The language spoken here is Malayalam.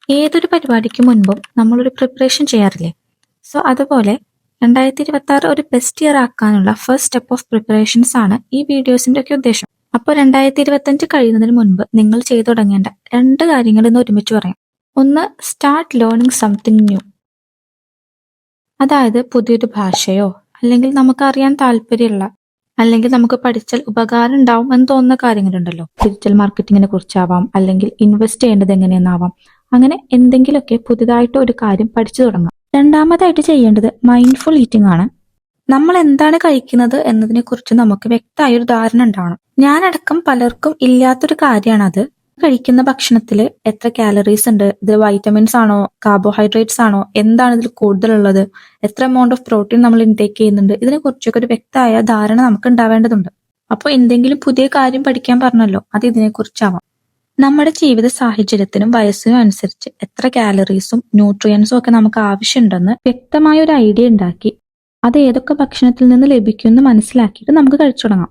ഏതൊരു പരിപാടിക്ക് മുൻപും നമ്മളൊരു പ്രിപ്പറേഷൻ ചെയ്യാറില്ലേ? സോ അതുപോലെ 2026 ഒരു ബെസ്റ്റ് ഇയർ ആക്കാനുള്ള ഫസ്റ്റ് സ്റ്റെപ്പ് ഓഫ് പ്രിപ്പറേഷൻസ് ആണ് ഈ വീഡിയോസിന്റെ ഒക്കെ ഉദ്ദേശം. അപ്പോൾ 2025 കഴിയുന്നതിന് മുൻപ് നിങ്ങൾ ചെയ്തു തുടങ്ങേണ്ട രണ്ട് കാര്യങ്ങൾ ഇന്ന് ഒരുമിച്ച് പറയാം. ഒന്ന്, സ്റ്റാർട്ട് ലേണിംഗ് സംതിങ് ന്യൂ. അതായത് പുതിയൊരു ഭാഷയോ അല്ലെങ്കിൽ നമുക്ക് അറിയാൻ താല്പര്യമുള്ള അല്ലെങ്കിൽ നമുക്ക് പഠിച്ചാൽ ഉപകാരം ഉണ്ടാവും എന്ന് തോന്നുന്ന കാര്യങ്ങളുണ്ടല്ലോ. ഡിജിറ്റൽ മാർക്കറ്റിങ്ങിനെ കുറിച്ചാവാം, അല്ലെങ്കിൽ ഇൻവെസ്റ്റ് ചെയ്യേണ്ടത് എങ്ങനെയെന്നാവാം. അങ്ങനെ എന്തെങ്കിലുമൊക്കെ പുതിയതായിട്ട് ഒരു കാര്യം പഠിച്ചു തുടങ്ങാം. രണ്ടാമതായിട്ട് ചെയ്യേണ്ടത് മൈൻഡ്ഫുൾ ഈറ്റിംഗ് ആണ്. നമ്മൾ എന്താണ് കഴിക്കുന്നത് എന്നതിനെ കുറിച്ച് നമുക്ക് വ്യക്തമായ ഒരു ധാരണ ഉണ്ടാവണം. ഞാനടക്കം പലർക്കും ഇല്ലാത്തൊരു കാര്യമാണ് അത്. കഴിക്കുന്ന ഭക്ഷണത്തിൽ എത്ര കാലറീസ് ഉണ്ട്, ഇത് വൈറ്റമിൻസ് ആണോ കാർബോഹൈഡ്രേറ്റ്സ് ആണോ, എന്താണ് ഇതിൽ കൂടുതലുള്ളത്, എത്ര എമൗണ്ട് ഓഫ് പ്രോട്ടീൻ നമ്മൾ ഇൻടേക്ക് ചെയ്യുന്നുണ്ട്, ഇതിനെ കുറിച്ചൊക്കെ ഒരു വ്യക്തമായ ധാരണ നമുക്ക് ഉണ്ടാവേണ്ടതുണ്ട്. അപ്പോൾ എന്തെങ്കിലും പുതിയ കാര്യം പഠിക്കാൻ പറഞ്ഞല്ലോ, അത് ഇതിനെക്കുറിച്ചാവാം. നമ്മുടെ ജീവിത സാഹചര്യത്തിനും വയസ്സിനും അനുസരിച്ച് എത്ര കാലറീസും ന്യൂട്രിയൻസും ഒക്കെ നമുക്ക് ആവശ്യമുണ്ടെന്ന് വ്യക്തമായ ഒരു ഐഡിയ ഉണ്ടാക്കി അത് ഏതൊക്കെ ഭക്ഷണത്തിൽ നിന്ന് ലഭിക്കുമെന്ന് മനസ്സിലാക്കിയിട്ട് നമുക്ക് കഴിച്ചു തുടങ്ങാം.